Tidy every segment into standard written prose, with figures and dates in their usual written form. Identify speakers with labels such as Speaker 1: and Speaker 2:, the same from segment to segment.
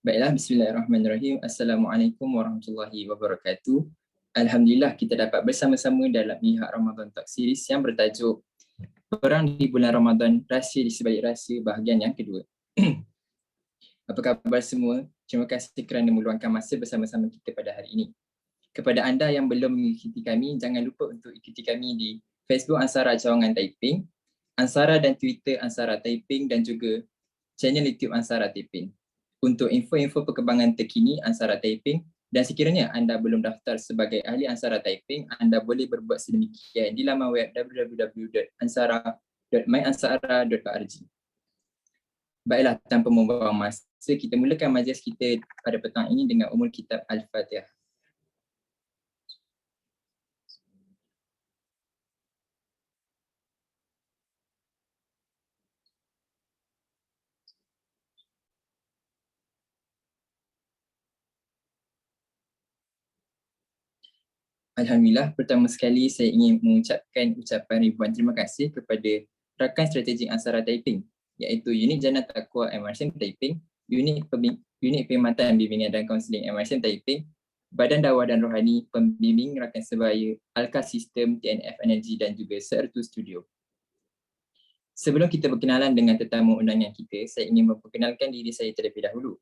Speaker 1: Baiklah, bismillahirrahmanirrahim. Assalamualaikum warahmatullahi wabarakatuh. Alhamdulillah kita dapat bersama-sama dalam Mihak Ramadan Talk Series yang bertajuk Perang di Bulan Ramadan, Rahsia di Sebalik Rahsia bahagian yang kedua. Apa khabar semua? Terima kasih kerana meluangkan masa bersama-sama kita pada hari ini. Kepada anda yang belum mengikuti kami, jangan lupa untuk ikuti kami di Facebook Ansara Cawangan Taiping, Ansara dan Twitter Ansara Taiping dan juga channel YouTube Ansara Taiping. Untuk info-info perkembangan terkini Ansara Taiping dan sekiranya anda belum daftar sebagai ahli Ansara Taiping, anda boleh berbuat sedemikian di laman web www.ansara.myansara.org. Baiklah, tanpa membuang masa, kita mulakan majlis kita pada petang ini dengan umul kitab Al-Fatihah. Alhamdulillah, pertama sekali saya ingin mengucapkan ucapan ribuan terima kasih kepada rakan strategik Ansara Taiping, iaitu Unit Jannah Taqwa MRCM Taiping, Unit Perkhidmatan Bimbingan dan Kaunseling MRCM Taiping, Badan Dakwah dan Rohani Pembimbing Rakan Sebaya, Alka Sistem, TNF Energy dan juga Sertu Studio. Sebelum kita berkenalan dengan tetamu undangan kita, saya ingin memperkenalkan diri saya terlebih dahulu.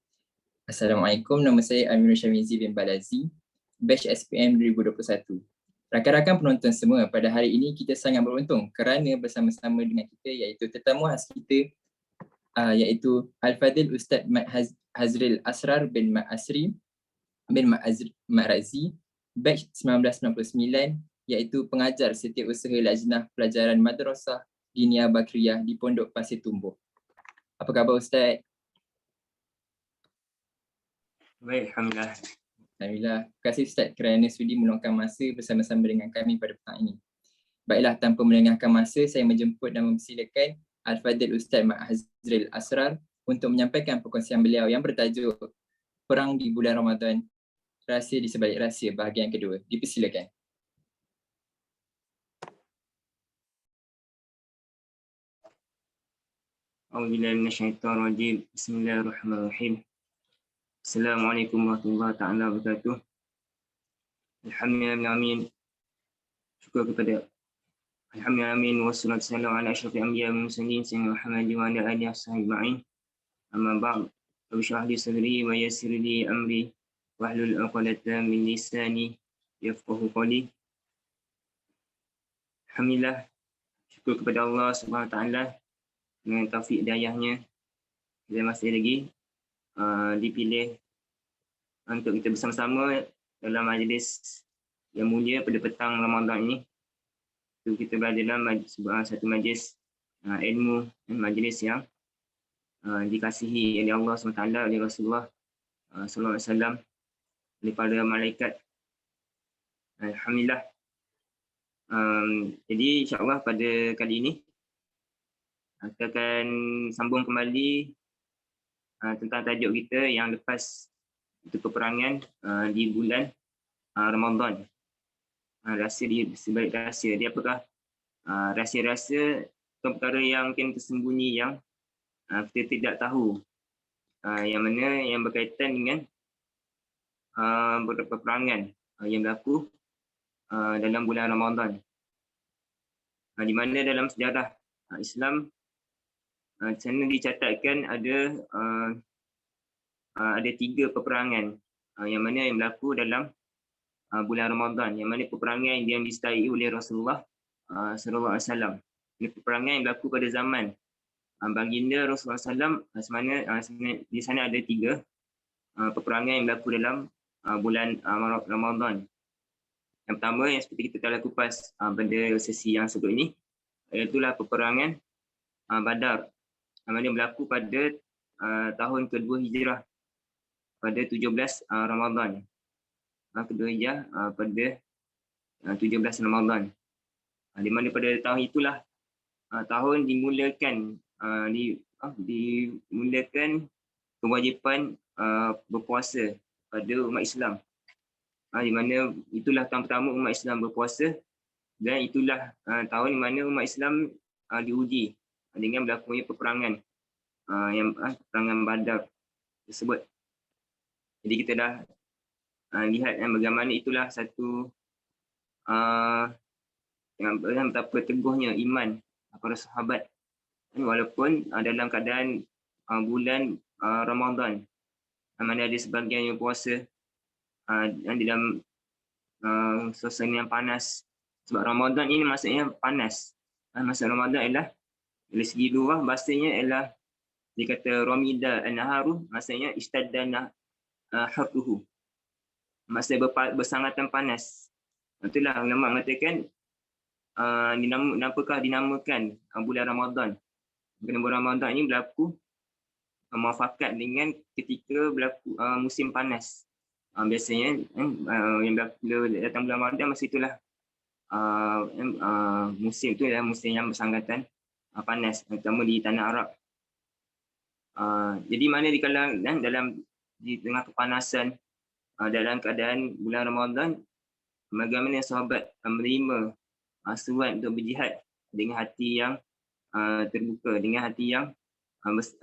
Speaker 1: Assalamualaikum, nama saya Amirul Syamizi bin Balazi, Batch SPM 2021. Rakan-rakan penonton semua, pada hari ini kita sangat beruntung kerana bersama-sama dengan kita iaitu tetamu khas kita iaitu Al-Fadil Ustaz Mat Hazril Asrar bin Mat Asri bin Mat Razi, Batch 1999, iaitu pengajar setiausaha Lajnah Pelajaran Madrasah Diniyah Bakriyah di Pondok Pasir Tumbuh. Apa khabar Ustaz?
Speaker 2: Baik, Alhamdulillah.
Speaker 1: Alhamdulillah. Terima kasih Ustaz kerana sudi meluangkan masa bersama-sama dengan kami pada petang ini. Baiklah, tanpa melengahkan masa, saya menjemput dan mempersilakan Al-Fadil Ustaz Mat Hazril Asrar untuk menyampaikan perkongsian beliau yang bertajuk Perang di Bulan Ramadan, Rahsia di Sebalik Rahsia bahagian kedua. Dipersilakan.
Speaker 2: A'udzubillahi minasyaitonir rajim. Bismillahirrahmanirrahim. Assalamualaikum warahmatullahi taala wabarakatuh. Alhamdulillah, syukur kepada Alhamdulillah, wassalatu wassalamu ala asyrafil anbiya'i wal mursalin sayyidina Muhammadin wa ala alihi washabbihi. Amma ba'd. Rabbi shrah li sadri wa yassir li amri wahlul 'uqdatam min lisani yafqahu qawli. Alhamdulillah, syukur kepada Allah Subhanahu wa taala dengan taufik hidayahnya kita masih lagi dipilih untuk kita bersama-sama dalam majlis yang mulia pada petang Ramadan ini. So, kita berada dalam satu majlis ilmu dan majlis yang dikasihi oleh Allah SWT, oleh Rasulullah SAW, oleh para malaikat. Alhamdulillah. Jadi insyaAllah pada kali ini kita akan sambung kembali tentang tajuk kita yang lepas, itu peperangan di bulan Ramadan. Rahsia di sebalik rahsia. Dia apakah rahsia-rahsia atau perkara yang mungkin tersembunyi yang kita tidak tahu, yang mana yang berkaitan dengan peperangan yang berlaku dalam bulan Ramadan. Di mana dalam sejarah Islam sana dicatatkan ada 3 peperangan yang mana yang berlaku dalam bulan Ramadan, yang mana peperangan yang disertai oleh Rasulullah sallallahu alaihi wasallam. Ini peperangan yang berlaku pada zaman baginda Rasulullah SAW. Di sana ada 3 peperangan yang berlaku dalam bulan Ramadan. Yang pertama yang seperti kita telah kupas pada sesi yang sebelum ini, iaitulah peperangan Badar, yang mana berlaku pada tahun kedua Hijrah pada 17 Ramadan. Kedua Hijrah pada 17 Ramadan. Di mana pada tahun itulah tahun dimulakan kewajipan berpuasa pada umat Islam. Di mana itulah tahun pertama umat Islam berpuasa, dan itulah tahun di mana umat Islam diuji dengan berlakunya peperangan peperangan Badar tersebut. Jadi kita dah lihat bagaimana itulah satu dengan betapa teguhnya iman para sahabat, walaupun dalam keadaan bulan Ramadan, mana ada sebahagian yang puasa dan dalam suasana yang panas. Sebab Ramadan ini maksudnya panas. Masa Ramadan ialah dari segi luar bahasanya ialah dia kata Ramida an-naharu, maksudnya istadana harruhu. Maksudnya bersangatan panas. Itulah ulama mengatakan kenapakah dinamakan bulan Ramadan. Kerana bulan Ramadan ini berlaku muafakat dengan ketika berlaku musim panas. Biasanya yang bila datang bulan Ramadan masa itulah musim itu adalah musim yang bersangatan panas, terutama di tanah Arab. Jadi mana di tengah kepanasan dalam keadaan bulan Ramadan, bagaimana sahabat menerima seruan untuk berjihad dengan hati yang terbuka, dengan hati yang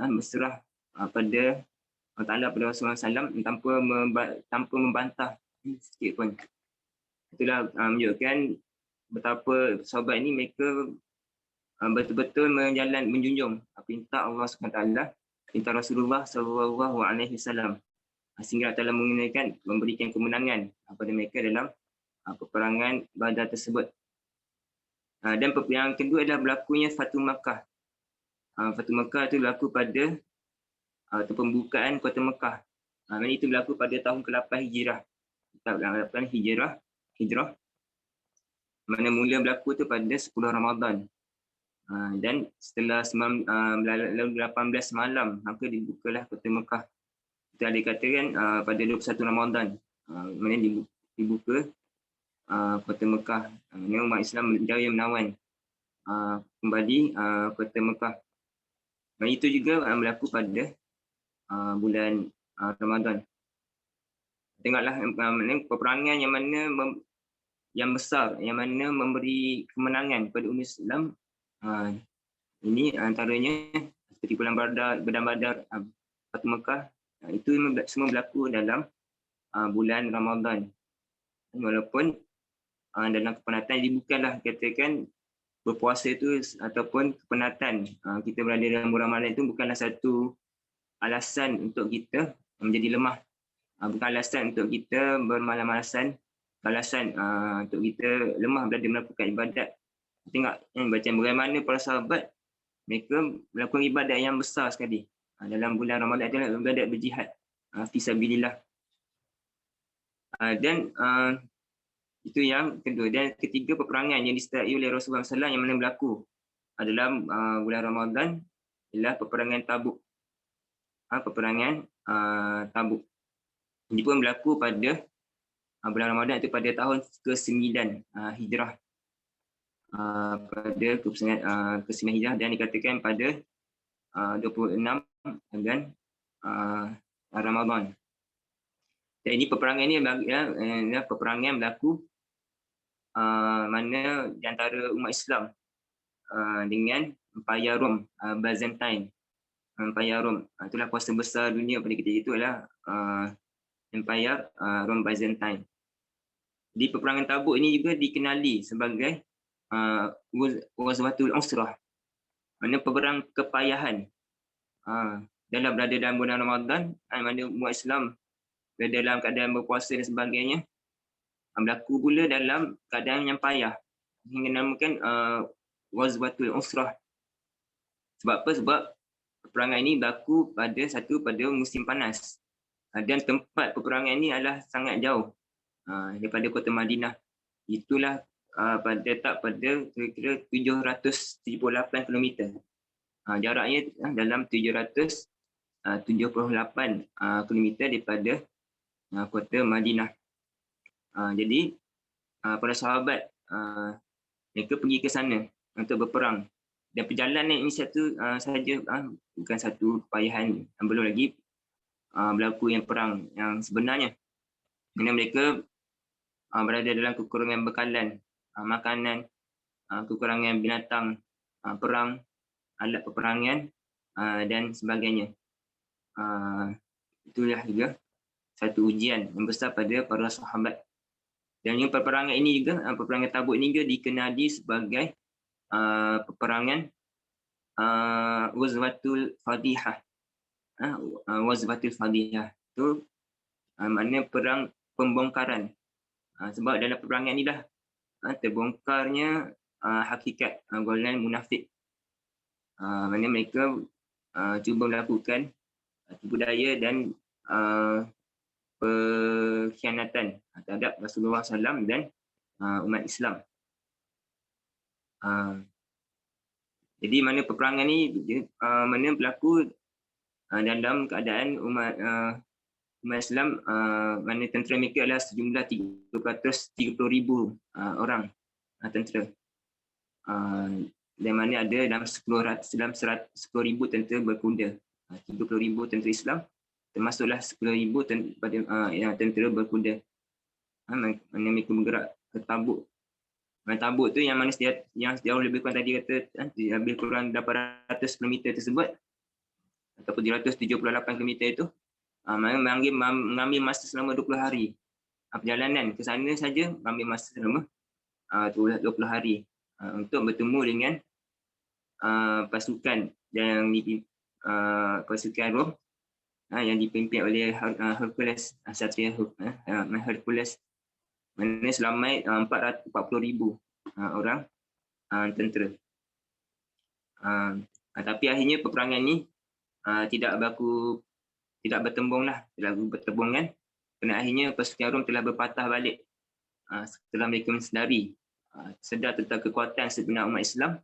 Speaker 2: berserah pada Allah Ta'ala, pada Rasulullah SAW, tanpa membantah sikit pun. Itulah menunjukkan betapa sahabat ini mereka betul-betul menjunjung perintah Allah SWT, perintah Rasulullah SAW, sehingga Allah Ta'ala memberikan kemenangan kepada mereka dalam peperangan Badar tersebut. Dan yang kedua adalah berlakunya Fatu Makkah. Fatu Makkah itu berlaku pada pembukaan kota Mekah. Itu berlaku pada tahun ke-8 Hijrah. Tahun 8 Hijrah. Mana mula berlaku itu pada 10 Ramadan. Dan setelah lalu 18 malam, maka dibukalah kota Mekah. Kita ada katakan pada 21 Ramadan. Mana dibuka kota Mekah. Ini umat Islam berjaya menawan kembali kota Mekah. Dan itu juga berlaku pada bulan Ramadan. Tengoklah peperangan yang besar, yang mana memberi kemenangan kepada umat Islam. Ini antaranya seperti bulan Badar, Fatu Mekah, itu semua berlaku dalam bulan Ramadan. Walaupun dalam kepenatan ini bukanlah katakan berpuasa itu ataupun kepenatan kita berada dalam bulan Ramadan itu bukanlah satu alasan untuk kita menjadi lemah, bukan alasan untuk kita bermalas-malasan, alasan untuk kita lemah berada melakukan ibadat. Tengok bacaan bagaimana para sahabat mereka melakukan ibadat yang besar sekali dalam bulan Ramadan adalah ibadat berjihad fisabilillah. Dan itu yang kedua. Dan ketiga, peperangan yang disertai oleh Rasulullah SAW yang mana berlaku dalam bulan Ramadan ialah peperangan Tabuk. Peperangan Tabuk. Ini pun berlaku pada bulan Ramadan itu pada tahun ke-9 Hijrah. Pada ke-9 Hijrah dan dikatakan pada 26 bulan Ramadan. Dan ini peperangan ini adalah peperangan berlaku mana di antara umat Islam dengan Empayar Rom, Byzantine. Empayar Rom, itulah kuasa besar dunia pada ketika itu adalah Empayar Rom Byzantine. Di peperangan Tabuk ini juga dikenali sebagai Ghazwatul Usrah, mana peperang kepayahan. Dalam berada dalam bulan Ramadan, mana umat Islam berada dalam keadaan berpuasa dan sebagainya, berlaku pula dalam keadaan yang payah, hingga dinamakan Ghazwatul Usrah. Sebab apa? Sebab peperangan ini berlaku pada musim panas, dan tempat peperangan ini adalah sangat jauh daripada kota Madinah. Itulah pada kira-kira 778 km. Jaraknya dalam 778 km daripada kota Madinah. Jadi para sahabat mereka pergi ke sana untuk berperang. Dan perjalanan ini satu saja, bukan satu kepayahan. Belum lagi berlaku yang perang yang sebenarnya. Kerana mereka berada dalam kekurangan bekalan, makanan, kekurangan binatang perang, alat peperangan dan sebagainya. Itulah juga satu ujian yang besar pada para sahabat. Dan yang peperangan ini juga, peperangan Tabuk ini juga dikenali sebagai peperangan Ghazwatul Fadihah. Ghazwatul Fadihah itu maknanya perang pembongkaran. Sebab dalam peperangan ini dah terbongkarnya hakikat golongan munafik. Mana mereka cuba melakukan tipu daya dan pengkhianatan terhadap Rasulullah SAW dan umat Islam. Jadi mana peperangan ni mana berlaku dalam keadaan umat Islam, mana tentera mereka adalah sejumlah 330,000 orang tentera. Dan mana ada dalam 10,000 tentera berkuda, 30,000 tentera Islam, termasuklah 10,000 tentera berkuda. Mana mereka bergerak ke Tabuk. Tabuk tu yang mana sejauh lebih kurang tadi kata lebih kurang 800 km tersebut ataupun 778 km itu mengambil masa selama 20 hari. Perjalanan ke sana saja mengambil masa selama 20 hari untuk bertemu dengan pasukan yang pasukan Rom yang dipimpin oleh Hercules, Satria Hercules, mana selamat 440,000 orang tentera. Tapi akhirnya peperangan ni tidak bertembung kan, kerana akhirnya pasukan Rom telah berpatah balik setelah mereka sedar tentang kekuatan sebenar umat Islam,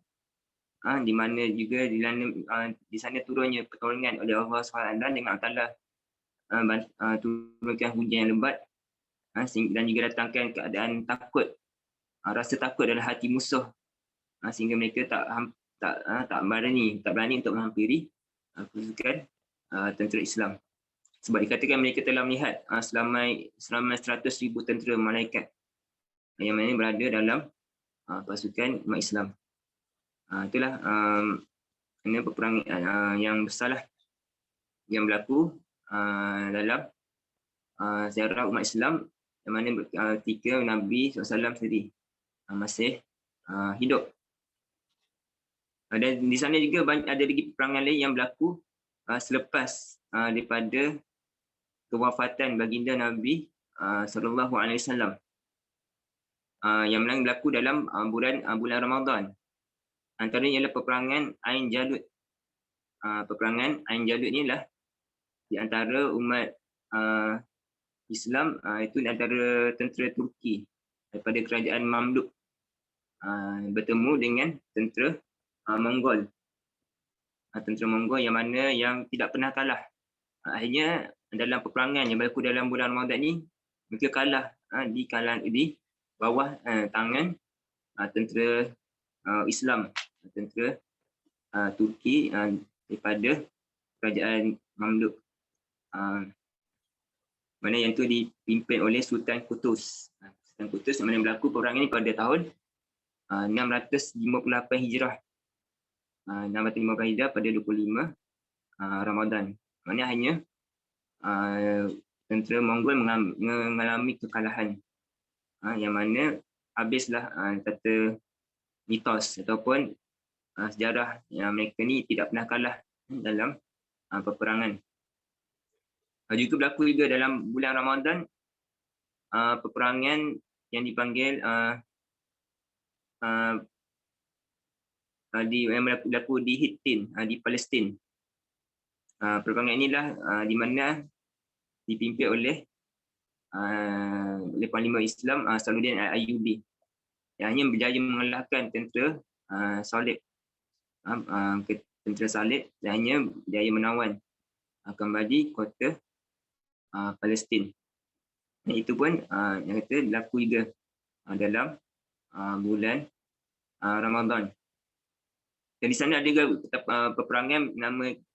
Speaker 2: di mana juga di sana turunnya pertolongan oleh Allah SWT dengan Allah turunkan hujan yang lebat dan juga datangkan keadaan takut, rasa takut dalam hati musuh, sehingga mereka tak berani untuk menghampiri pasukan tentera Islam. Sebab dikatakan mereka telah melihat seramai 100,000 tentera malaikat yang mana berada dalam pasukan umat Islam. Itulah peperangan yang besarlah yang berlaku dalam sejarah umat Islam, yang mana ketika Nabi SAW sendiri masih hidup. Dan di sana juga ada lagi peperangan lain yang berlaku selepas daripada kewafatan baginda Nabi SAW, yang berlaku dalam bulan Ramadan. Antaranya ialah peperangan Ain Jalut. Peperangan Ain Jalut ni lah di antara umat Islam, itu di antara tentera Turki daripada kerajaan Mamluk bertemu dengan tentera Mongol. Tentera Mongol yang mana yang tidak pernah kalah. Akhirnya dalam peperangan yang berlaku dalam bulan Ramadan ni, mereka kalah di bawah tangan tentera Islam, tentera Turki daripada kerajaan Mamluk. Mana yang tu dipimpin oleh Sultan Qutuz. Sultan Qutuz yang mana berlaku peperangan ini pada tahun 658 Hijrah. 658 Hijrah pada 25 Ramadan. Mana hanya tentera Mongol mengalami kekalahan. Yang mana habislah kata mitos ataupun sejarah yang mereka ni tidak pernah kalah dalam peperangan. Juga berlaku juga dalam bulan Ramadan peperangan yang dipanggil yang berlaku di Hittin, di Palestin. Peperangan inilah di mana dipimpin oleh Panglima Islam Salahuddin Al-Ayyubi, yang hanya berjaya mengalahkan tentera Salib, tentera Salib, dan hanya berjaya menawan kembali kota Palestin. Itu pun yang kata berlaku juga dalam bulan Ramadan. Dan di sana ada juga peperangan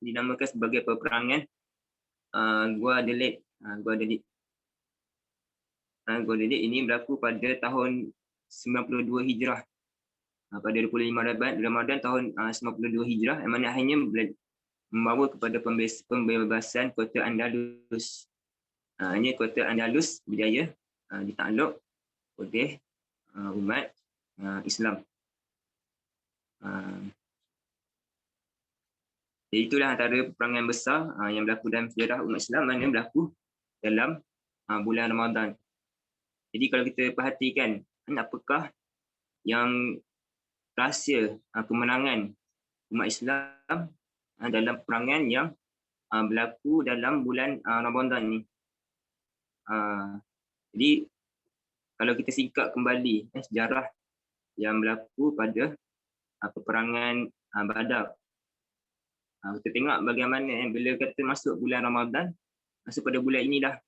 Speaker 2: dinamakan sebagai peperangan Guadalete. Guadalete ini berlaku pada tahun 92 Hijrah. Pada 25 Ramadan tahun 92 Hijrah, yang mana akhirnya membawa kepada pembebasan kota Andalus. Ini kota Andalus berjaya ditakluk oleh umat Islam. Jadi itulah antara peperangan besar yang berlaku dalam sejarah umat Islam, mana berlaku dalam bulan Ramadan. Jadi kalau kita perhatikan apakah yang rahsia kemenangan umat Islam dalam peperangan yang berlaku dalam bulan Ramadan ni. Jadi kalau kita singkat kembali sejarah yang berlaku pada peperangan Badar. Kita tengok bagaimana bila kata masuk bulan Ramadan, masuk pada bulan inilah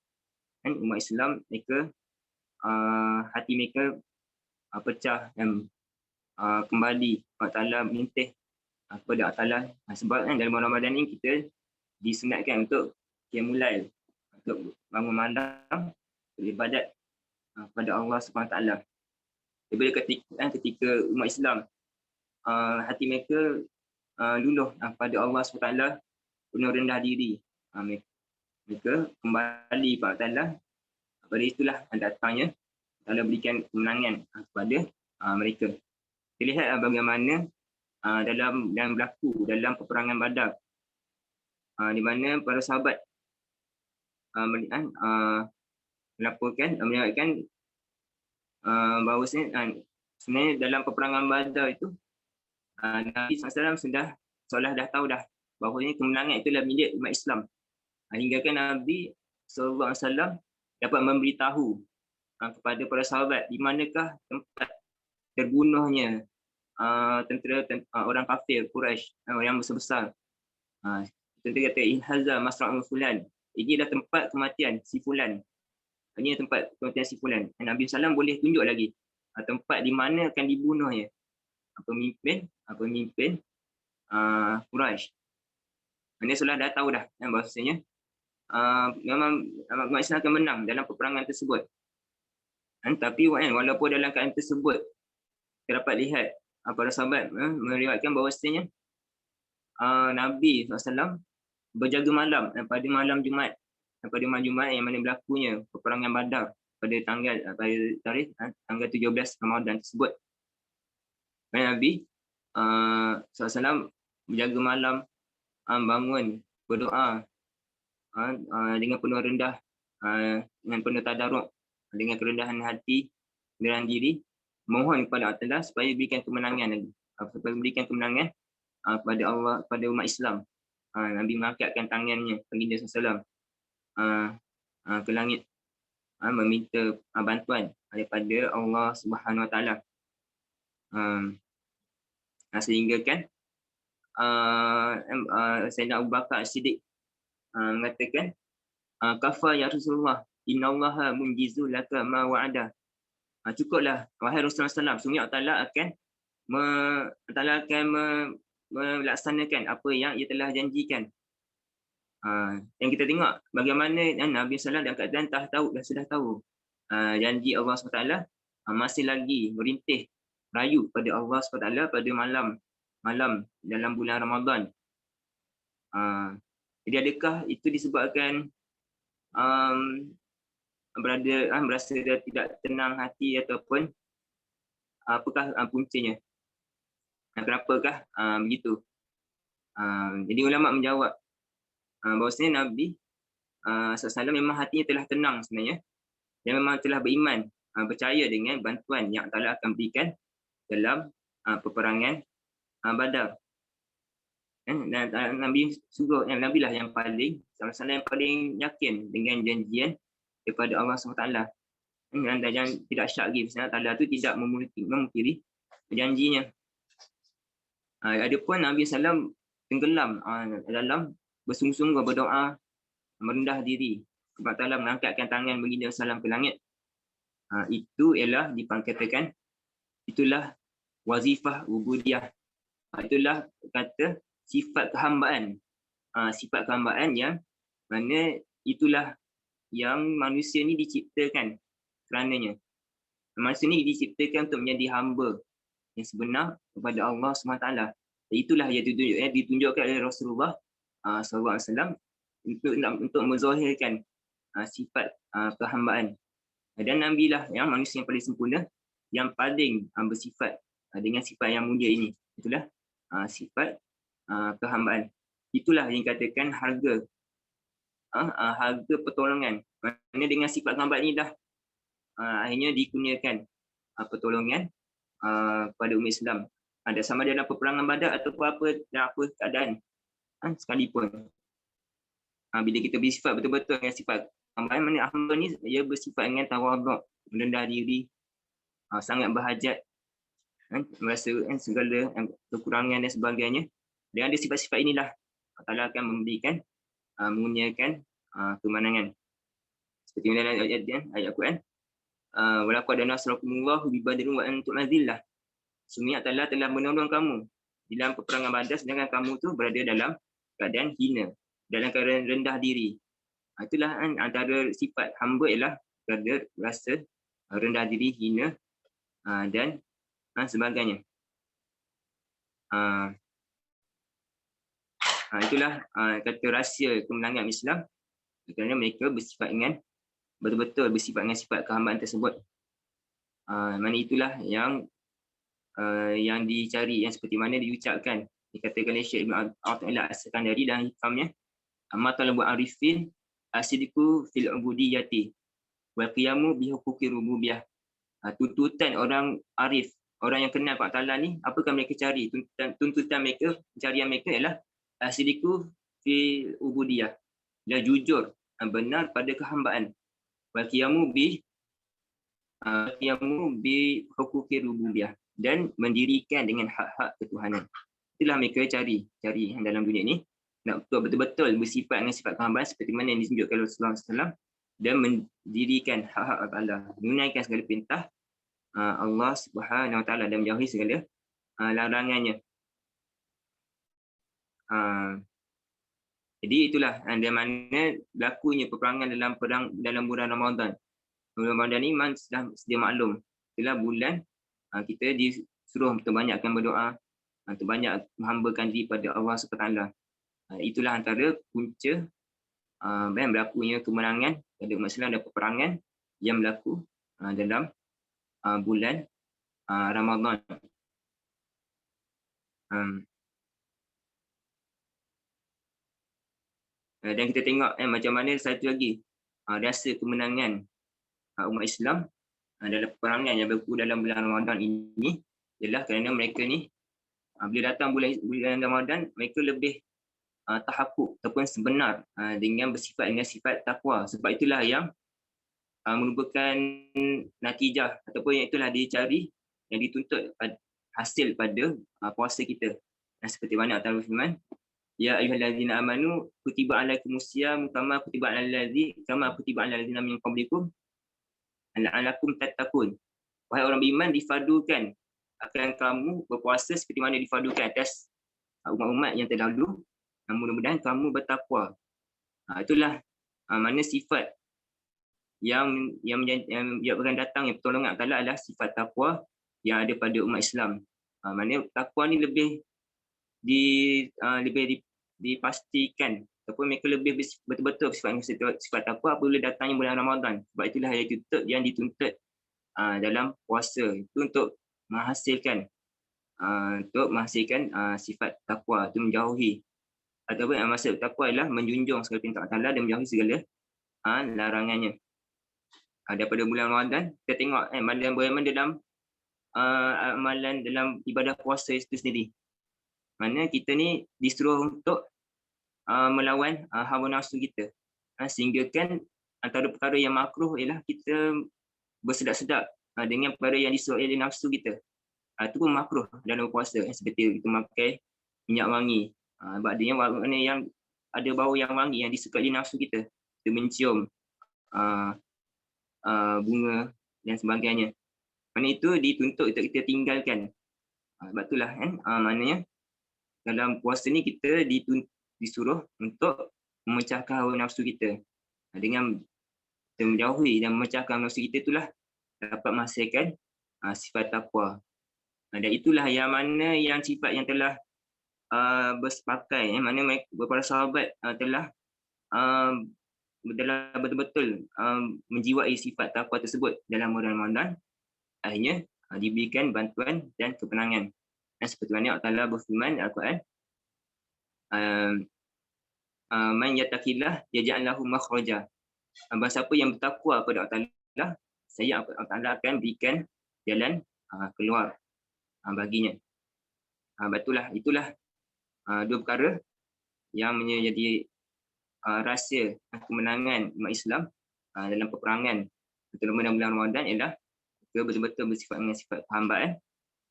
Speaker 2: umat Islam mereka hati mereka pecah dan kembali Allah Ta'ala mengintih kepada Allah Ta'ala. Sebab dalam Ramadan ni kita disunatkan untuk qiyamul, untuk bangun malam beribadat kepada Allah SWT. Bila ketika umat Islam hati mereka luluh pada Allah SWT, penuh rendah diri, mereka kembali kepada Allah Ta'ala. Pada itulah datangnya Allah berikan kemenangan kepada mereka. Kita lihat bagaimana dalam berlaku dalam peperangan Badar, di mana para sahabat melaporkan bahawa sebenarnya dalam peperangan Badar itu Nabi SAW sudah seolah dah tahu dah bahawa ini kemenangan itulah milik umat Islam. Hingga kan Nabi SAW dapat memberitahu kepada para sahabat di manakah tempat terbunuhnya tentera orang kafir Quraisy, yang besar-besar. Tentera kata inhaza masra'ul fulan. Ini adalah tempat kematian si fulan. Ini tempat kematian si fulan. Nabi SAW boleh tunjuk lagi tempat di mana akan dibunuhnya pemimpin Quraisy. Ini sudah dah tahu dah bahasanya memang umat Islam akan menang dalam peperangan tersebut. Tapi walaupun dalam keadaan tersebut kita dapat lihat para sahabat meriwayatkan bahawasanya Nabi SAW berjaga malam pada malam Jumaat, yang mana berlakunya peperangan Badar pada tarikh tanggal 17 Ramadan tersebut. Nabi SAW berjaga malam, bangun, berdoa dengan penuh rendah, dengan penuh tadarruk, dengan kerendahan hati, kerendahan diri, mohon kepada Allah supaya berikan kemenangan lagi, supaya berikan kemenangan kepada Allah, kepada umat Islam. Nabi mengangkatkan tangannya baginda SAW ke langit, meminta bantuan daripada Allah Subhanahu Wa Taala. Sehingga kan Sayyidina Abu Bakar As-Siddiq mengatakan, kafa ya Rasulullah, innallaha munjizu laka ma wa'ada. Cukuplah wahai Rasulullah SAW, sungguh Allah Ta'ala akan melaksanakan apa yang ia telah janjikan. Yang kita tengok bagaimana Nabi SAW dan keadaan sudah tahu janji Allah SWT, masih lagi merintih rayu pada Allah SWT pada malam dalam bulan Ramadan. Jadi adakah itu disebabkan berasa dia tidak tenang hati ataupun apakah puncanya? Kenapakah begitu? Jadi ulama menjawab bahawasanya Nabi SAW memang hatinya telah tenang sebenarnya. Dia memang telah beriman, percaya dengan bantuan yang Allah akan berikan dalam peperangan Badar. Dan Nabi lah yang paling yakin dengan janjian daripada Allah SWT. Dan tidak syak lagi, Allah itu tidak memungkiri janjinya. Adapun Nabi SAW tenggelam dalam bersungguh-sungguh berdoa, merendah diri kepada Allah, mengangkatkan tangan baginda SAW ke langit. Itu ialah dikatakan itulah wazifah ubudiyah. Itulah kata sifat kehambaan. Sifat kehambaan yang mana itulah yang manusia ni diciptakan kerananya. Manusia ni diciptakan untuk menjadi hamba yang sebenar kepada Allah SWT. Itulah yang ditunjukkan oleh Rasulullah SAW untuk menzahirkan sifat kehambaan. Dan Nabi lah yang manusia yang paling sempurna, yang paling bersifat dengan sifat yang mulia ini. Itulah sifat kehambaan. Itulah yang dikatakan harga pertolongan. Kerana dengan sifat kehambaan ini dah akhirnya dikurniakan pertolongan pada umat Islam. Ada sama dalam peperangan Badar atau apa keadaan sekalipun. Bila kita bersifat betul-betul dengan sifat kehambaan, mana hamba ni ia bersifat dengan tawaduk, merendah diri, sangat berhajat, merasa segala kekurangan dan sebagainya. Dengan ada sifat-sifat inilah Allah akan memberikan mengurniakan kemenangan. Seperti dalam ayat Quran, walaqad nasrakumullahu bi badrin wa antum adillah. Sungguh Allah telah menolong kamu di dalam peperangan Badar sedangkan kamu tu berada dalam keadaan hina, dalam keadaan rendah diri. Itulah antara sifat hamba ialah berada rasa rendah diri, hina dan sebagainya. Itulah kata rahsia kemenangan Islam, kerana mereka bersifat dengan betul-betul bersifat dengan sifat kehambaan tersebut. Mana itulah yang dicari, yang seperti mana diucapkan, dikatakan oleh Syekh Ibn Athaillah As-Sekandari dalam hikamnya, amma talabul arifin asidiku fil ubudiyati wal qiyamu bi huquqi rububiyah. Tuntutan orang arif, orang yang kenal Pak Ta'ala ni, apakah mereka cari? Tuntutan mereka, pencarian mereka ialah asidiku fil ubudiyah, dia jujur, benar pada kehambaan, wal qiyamu bi huquqi rububiyah, dan mendirikan dengan hak-hak ketuhanan. Itulah mereka cari dalam dunia ni, nak betul-betul bersifat dengan sifat kehambaan seperti mana yang ditunjukkan oleh Rasulullah SAW, dan mendirikan hak-hak Allah, menunaikan segala perintah Allah Subhanahu Wa Taala dan menjauhi segala larangannya. Jadi itulah di mana berlakunya peperangan dalam bulan Ramadan. Bulan Ramadan ni memang sedia maklum, itulah bulan kita disuruh terbanyakkan berdoa, terbanyak menghambakan diri pada Allah SWT. Itulah antara punca berlakunya kemenangan pada umat Islam dan peperangan yang berlaku dalam bulan Ramadan. Dan kita tengok macam mana satu lagi rasa kemenangan umat Islam dalam peperangan yang berlaku dalam bulan Ramadan ini ialah kerana mereka ni bila datang bulan Ramadan, mereka lebih tahakkuk ataupun sebenar dengan bersifat dengan sifat takwa. Sebab itulah yang merupakan natijah ataupun yang itulah dicari, yang dituntut hasil pada puasa kita. Seperti mana Allah firman, ya ayyuhallazina amanu kutiba alaikumusiyam kama kutiba alal ladzina min qablikum la'allakum tattaqun. Wahai orang beriman, difardukan akan kamu berpuasa seperti mana difardukan atas umat-umat yang terdahulu, mudah-mudahan kamu bertakwa. Itulah mana sifat yang akan datang, yang pertolongan Allah adalah sifat takwa yang ada pada umat Islam. Mana takwa ni lebih dipastikan ataupun mereka lebih betul-betul sifat takwa apabila datangnya bulan Ramadan. Sebab itulah yang dituntut dalam puasa itu untuk menghasilkan sifat takwa, itu menjauhi ataupun maksud takwa ialah menjunjung segala perintah Allah dan menjauhi segala larangannya. Daripada bulan Ramadan kita tengok bagaimana dalam amalan dalam ibadah puasa itu sendiri, mana kita ni disuruh untuk melawan hawa nafsu kita, sehingga kan antara perkara yang makruh ialah kita bersedap-sedap dengan perkara yang disuruh oleh nafsu kita. Itu pun makruh dalam puasa, seperti kita makan minyak wangi, maknanya warna yang ada bau yang wangi yang disukai nafsu kita, kita mencium bunga dan sebagainya. Mana itu dituntut untuk kita tinggalkan. Sebab itulah maknanya dalam puasa ni kita disuruh untuk memecahkan hawa nafsu kita. Dengan kita menjauhi dan memecahkan nafsu kita, itulah dapat menghasilkan sifat takwa. Dan itulah yang mana yang sifat yang telah bersepakai, mana para sahabat telah dalam betul-betul menjiwai sifat takwa tersebut dalam bulan Ramadan, akhirnya diberikan bantuan dan kemenangan. Dan seperti mana Allah Ta'ala berfirman dalam Al-Quran, man yattaqillah yaj'al lahu makhraja. Barang siapa yang bertakwa kepada Allah Ta'ala, saya Allah Ta'ala akan berikan jalan keluar baginya. Itulah dua perkara yang menjadi rahsia kemenangan umat Islam dalam peperangan terutama dalam bulan Ramadan, ialah mereka betul-betul bersifat dengan sifat perhambaan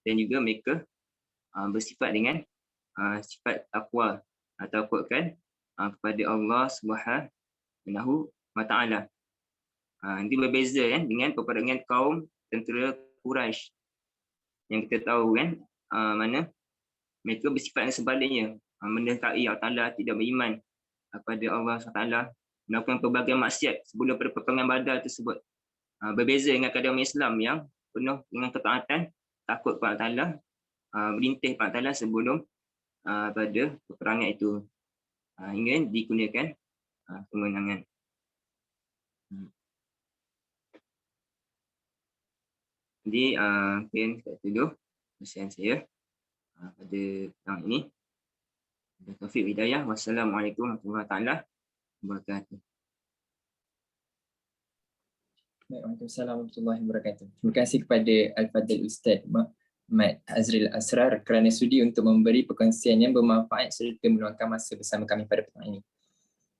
Speaker 2: dan juga mereka bersifat dengan sifat takwa atau takwakan kepada Allah Subhanahu wa Ta'ala. Ini berbeza kan dengan peperangan kaum tentera Quraisy yang kita tahu kan, mana mereka bersifat yang sebaliknya, mendengkai Allah Ta'ala, tidak beriman kepada Allah SWT, melakukan pelbagai maksiat sebelum pada peperangan Badar tersebut. Berbeza dengan keadaan Islam yang penuh dengan ketaatan, takut kepada Allah Ta'ala, berintih kepada Allah Ta'ala sebelum pada peperangan itu, hingga digunakan kemenangan. Jadi mungkin saya tuduh persiapan saya pada tahun ini. Taufik hidayah. Wassalamualaikum warahmatullahi wabarakatuh.
Speaker 1: Waalaikumsalam warahmatullahi wabarakatuh. Terima kasih kepada Al-Fadhil Ustaz Mat Azril Asrar kerana sudi untuk memberi perkongsian yang bermanfaat serta meluangkan masa bersama kami pada petang ini.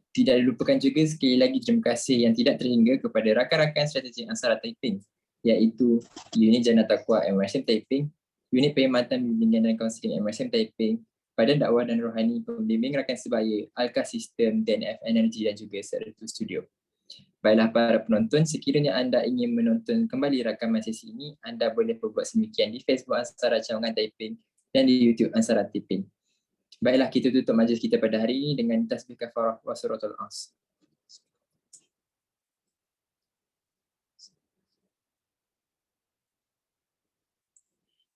Speaker 1: Tidak dilupakan juga sekali lagi terima kasih yang tidak terhingga kepada rakan-rakan strategi Ansara Taiping, iaitu Unit Jannah Taqwa MRSM Taiping, Unit Perkhidmatan Bimbingan dan Kaunseling MRSM Taiping, Badan Dakwah dan Rohani Pembimbing Rakan Sebaya, Alka Sistem, DNF Energy dan juga Sertu Studio. Baiklah para penonton, sekiranya anda ingin menonton kembali rakaman sesi ini, anda boleh berbuat sedemikian di Facebook Ansara Cawangan Taiping dan di YouTube Ansara Taiping. Baiklah, kita tutup majlis kita pada hari ini dengan tasbih kafarah wa suratul As.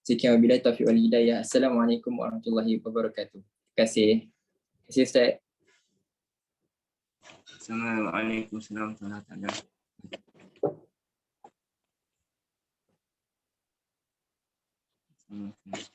Speaker 1: Sekian wabillahi taufiq wal hidayah. Assalamualaikum warahmatullahi wabarakatuh. Terima kasih. Terima kasih Ustaz.
Speaker 2: Assalamualaikum warahmatullahi wabarakatuh.